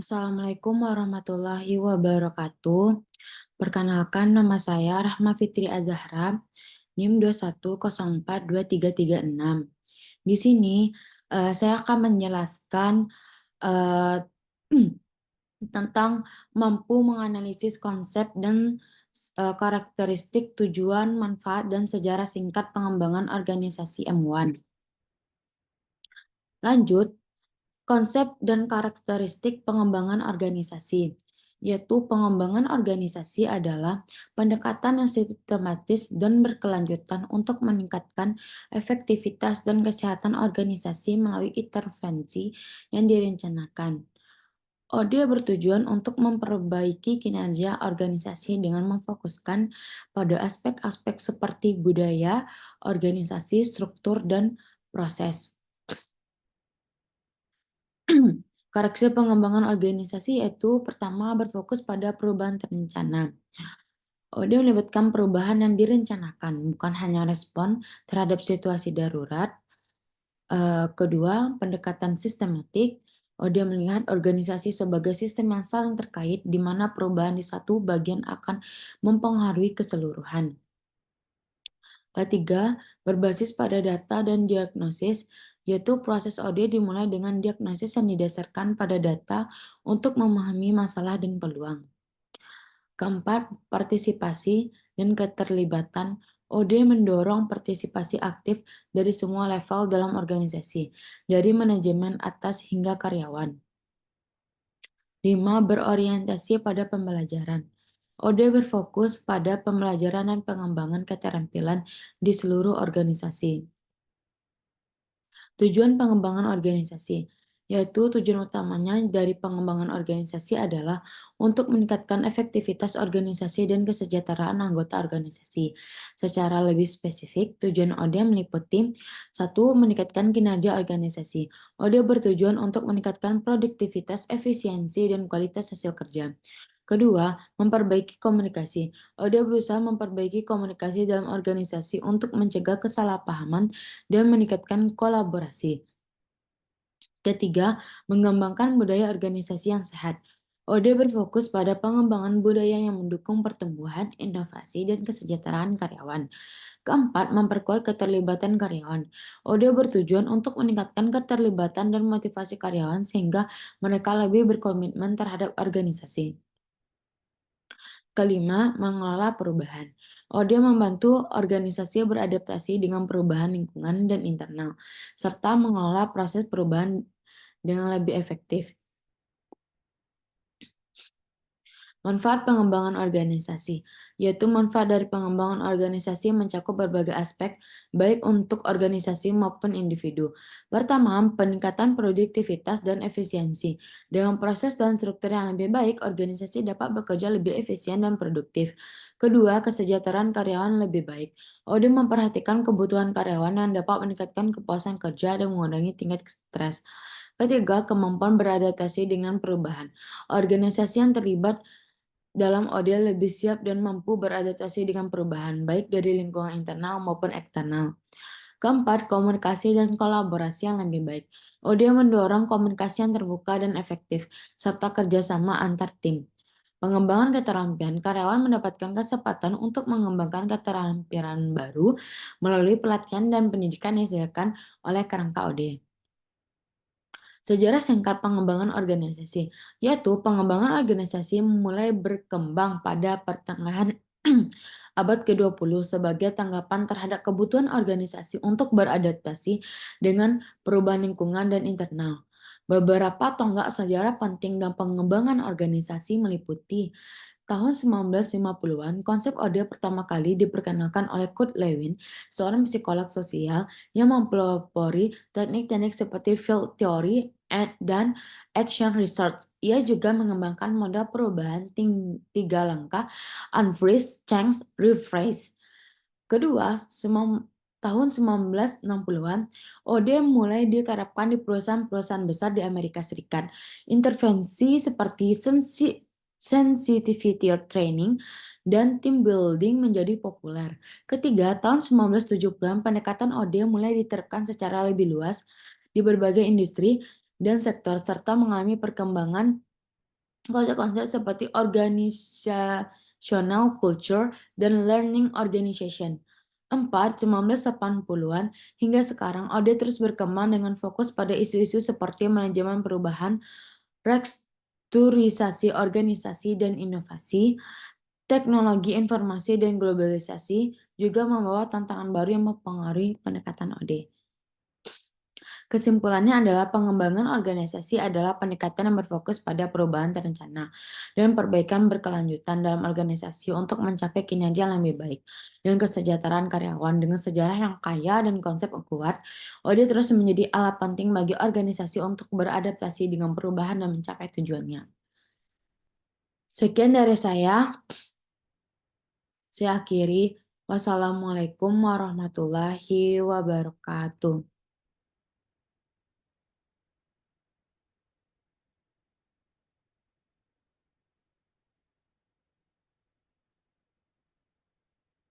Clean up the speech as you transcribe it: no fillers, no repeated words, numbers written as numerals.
Assalamualaikum warahmatullahi wabarakatuh. Perkenalkan nama saya Rahma Fitri Azahra, NIM 21042336. Di sini saya akan menjelaskan eh, tentang mampu menganalisis konsep dan karakteristik tujuan, manfaat, dan sejarah singkat pengembangan organisasi M1. Lanjut, konsep dan karakteristik pengembangan organisasi, yaitu pengembangan organisasi adalah pendekatan yang sistematis dan berkelanjutan untuk meningkatkan efektivitas dan kesehatan organisasi melalui intervensi yang direncanakan. ODE bertujuan untuk memperbaiki kinerja organisasi dengan memfokuskan pada aspek-aspek seperti budaya, organisasi, struktur, dan proses. Karakter pengembangan organisasi yaitu pertama berfokus pada perubahan terencana. ODE melibatkan perubahan yang direncanakan, bukan hanya respon terhadap situasi darurat. Kedua, pendekatan sistematik. ODE melihat organisasi sebagai sistem yang saling terkait, di mana perubahan di satu bagian akan mempengaruhi keseluruhan. Ketiga, berbasis pada data dan diagnosis, yaitu proses ODE dimulai dengan diagnosis yang didasarkan pada data untuk memahami masalah dan peluang. Keempat, partisipasi dan keterlibatan. ODE mendorong partisipasi aktif dari semua level dalam organisasi, dari manajemen atas hingga karyawan. 5. Berorientasi pada pembelajaran. ODE berfokus pada pembelajaran dan pengembangan keterampilan di seluruh organisasi. Tujuan pengembangan organisasi, yaitu tujuan utamanya dari pengembangan organisasi adalah untuk meningkatkan efektivitas organisasi dan kesejahteraan anggota organisasi. Secara lebih spesifik, tujuan ODE meliputi 1. Meningkatkan kinerja organisasi. ODE bertujuan untuk meningkatkan produktivitas, efisiensi, dan kualitas hasil kerja. Kedua, memperbaiki komunikasi. ODE berusaha memperbaiki komunikasi dalam organisasi untuk mencegah kesalahpahaman dan meningkatkan kolaborasi. Ketiga, mengembangkan budaya organisasi yang sehat. ODE berfokus pada pengembangan budaya yang mendukung pertumbuhan, inovasi, dan kesejahteraan karyawan. Keempat, memperkuat keterlibatan karyawan. ODE bertujuan untuk meningkatkan keterlibatan dan motivasi karyawan sehingga mereka lebih berkomitmen terhadap organisasi. Kelima, mengelola perubahan. ODE membantu organisasi beradaptasi dengan perubahan lingkungan dan internal, serta mengelola proses perubahan dengan lebih efektif. Manfaat pengembangan organisasi, yaitu manfaat dari pengembangan organisasi mencakup berbagai aspek, baik untuk organisasi maupun individu. Pertama, peningkatan produktivitas dan efisiensi. Dengan proses dan struktur yang lebih baik, organisasi dapat bekerja lebih efisien dan produktif. Kedua, kesejahteraan karyawan lebih baik. ODE memperhatikan kebutuhan karyawan yang dapat meningkatkan kepuasan kerja dan mengurangi tingkat stres. Ketiga, kemampuan beradaptasi dengan perubahan. Organisasi yang terlibat dalam ODE lebih siap dan mampu beradaptasi dengan perubahan, baik dari lingkungan internal maupun eksternal. Keempat, komunikasi dan kolaborasi yang lebih baik. ODE mendorong komunikasi yang terbuka dan efektif, serta kerjasama antar tim. Pengembangan keterampilan, karyawan mendapatkan kesempatan untuk mengembangkan keterampilan baru melalui pelatihan dan pendidikan yang disediakan oleh kerangka ODE. Sejarah singkat pengembangan organisasi, yaitu pengembangan organisasi mulai berkembang pada pertengahan abad ke-20 sebagai tanggapan terhadap kebutuhan organisasi untuk beradaptasi dengan perubahan lingkungan dan internal. Beberapa tonggak sejarah penting dalam pengembangan organisasi meliputi tahun 1950-an, konsep ODE pertama kali diperkenalkan oleh Kurt Lewin, seorang psikolog sosial yang mempelopori teknik-teknik seperti field theory dan action research. Ia juga mengembangkan model perubahan tiga langkah, unfreeze, change, rephrase. Kedua, tahun 1960-an, ODE mulai diterapkan di perusahaan-perusahaan besar di Amerika Serikat. Intervensi seperti sensitivity training dan team building menjadi populer. Ketiga, tahun 1970-an, pendekatan ODE mulai diterapkan secara lebih luas di berbagai industri dan sektor serta mengalami perkembangan konsep-konsep seperti organizational culture dan learning organization. 1980-an hingga sekarang, OD terus berkembang dengan fokus pada isu-isu seperti manajemen perubahan, restrukturisasi organisasi dan inovasi, teknologi informasi dan globalisasi juga membawa tantangan baru yang mempengaruhi pendekatan OD. Kesimpulannya adalah pengembangan organisasi adalah pendekatan yang berfokus pada perubahan terencana dan perbaikan berkelanjutan dalam organisasi untuk mencapai kinerja yang lebih baik dan kesejahteraan karyawan. Dengan sejarah yang kaya dan konsep yang kuat, OD terus menjadi alat penting bagi organisasi untuk beradaptasi dengan perubahan dan mencapai tujuannya. Sekian dari saya akhiri. Wassalamualaikum warahmatullahi wabarakatuh.